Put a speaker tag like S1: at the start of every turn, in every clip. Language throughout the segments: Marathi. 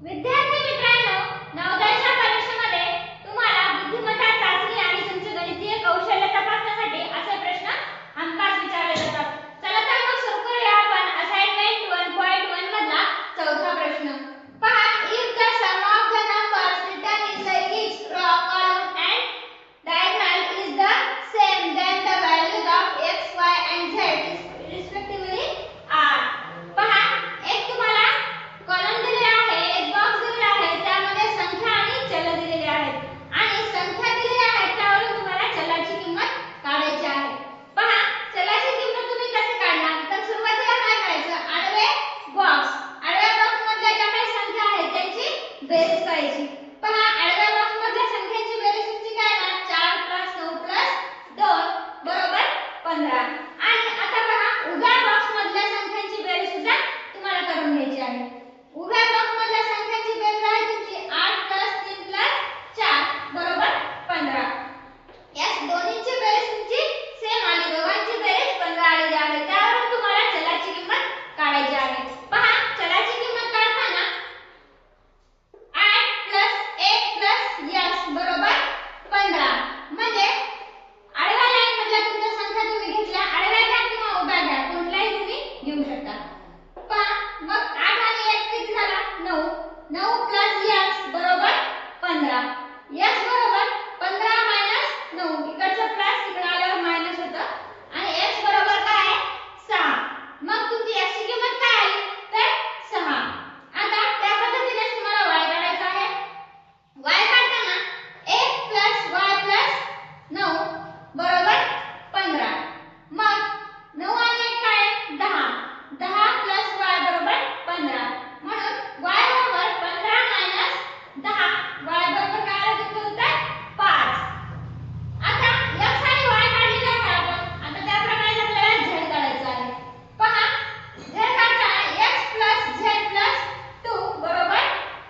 S1: विद्यार्थी मित्रांनो, नवोदयच्या परीक्षेमध्ये तुम्हाला बुद्धिमत्ता चाचणी आणि तुमचे गणितीय कौशल्य तपासण्यासाठी असे प्रश्न हमखास विचारले जातात. चला तर मग सुरू करूया आपण असाइनमेंट 1.1 मधला चौथा प्रश्न. पहा, if the sum of the numbers written in the each row, column and diagonal is the same, then the values of x, y and z respectively are. पहा, एक तुम्हाला कॉलम दिलेला आहे, एक बॉक्स दिलेला आहे, त्यामध्ये संख्या आणि चल दिलेले आहेत आणि संख्या दिलेल्या आहेत त्यावरून तुम्हाला चलाची किंमत काढायची आहे. पहा, चलाची किंमत तुम्ही कशी काढणार? तर सुरुवातीला काय करायचं? आडव्या बॉक्स मधल्या ज्या काही संख्या आहेत त्यांची बेरीज करायची. पहा, आडव्या बॉक्स मधल्या संख्यांची बेरीज तुमची काय येणार? 4 + 9 + 2 बरोबर 15. आणि आता पहा, उभ्या बॉक्स मधल्या संख्यांची बेरीज सुद्धा तुम्हाला करून घ्यायची आहे. उभ्या बॉक्स मधल्या संख्यांची बेरीज आहे तुमची 8 + 3 + 4 बरोबर 15. या दोन्हीची बेरीज तुमची सेम आली, दोघांची बेरीज 15 आलेली आहे. त्यावरून तुम्हाला चलाची किंमत काढायची आहे. पहा, चलाची किंमत काढताना 8 + 1 + x बरोबर 15 म्हणजे आडव्या लाईन मधल्या तुमच्या संख्या तुम्ही घेतल्या, आडव्या घ्या किंवा उभ्या घ्या, कुठल्याही तुम्ही घेऊ शकता. पहा, मग 8 आणि 1 किती झाला? 9. 9 + x बरोबर 15. x बरोबर 15 - 9. इकडचं प्लस इकडे आल्यावर मायनस होतं आणि x बरोबर काय आहे? 6. मग तुमची x ची किंमत काय आली? तर 6. आता त्या पद्धतीने तुम्हाला y काढायचा आहे. y काढताना 1 + y + 9 बरोबर 15. मग 9 आणि 1 काय आहे? 10. 10 + y बरोबर 15. म्हणून y बरोबर 15 - 10. y बरोबर काय आलं तुमचं उत्तर? 5. आता x आणि y काढलेला आहे आपण. आता त्याप्रमाणे आपल्याला z काढायचा आहे. पहा, z काढताना x + z + 2 बरोबर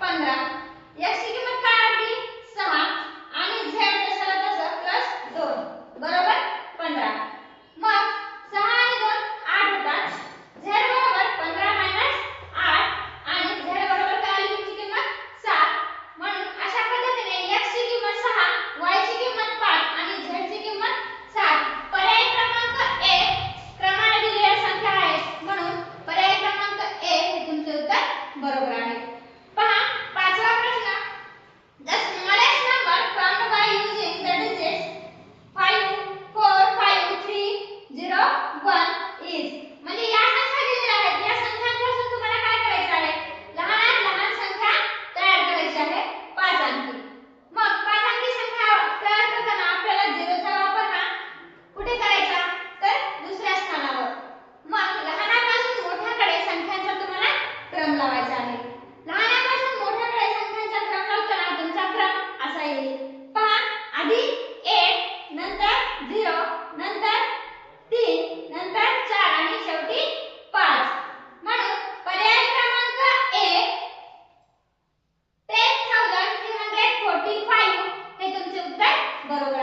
S1: 15. x ची किंमत काय आली? 6 आणि z जसं तसं +2 बरोबर 15. मग 6 आणि 2 8 होतात. z बरोबर 15 - 8 आणि z बरोबर काय आली तुमची किंमत? 7. म्हणून अशा पद्धतीने x ची किंमत 6, y ची किंमत 5 आणि z ची किंमत 7. पर्याय क्रमांक 1 क्रमाने दिलेल्या संख्या आहेत म्हणून पर्याय क्रमांक 1 हे तुमचे उत्तर बरोबर आहे. पहा, पाचवा प्रश्न. The smallest number formed by using the digits 5, 4, 5, 3, 0, 1 is. म्हणजे या संख्या दिलेल्या आहेत, या संख्यांपासून तुम्हाला काय करायचं आहे? लहानात लहान संख्या तयार करायची आहे 5 अंकी. मग 5 अंकी संख्या तयार करताना आपल्याला 0 चा वापर हा कुठे करायचा? तर दुसऱ्या स्थानावर. मग लहानापासून मोठ्याकडे संख्यांचा तुम्हाला क्रम लावायचा आहे. लहानापासून मोठ्याकडे संख्यांचा क्रम लावताना तुमचा क्रम असा येईल. पहा, आधी 1, नंतर 0, नंतर 3, नंतर 4 आणि शेवटी 5. म्हणून पर्याय क्रमांक 1 10,345 हे तुमचे उत्तर बरोबर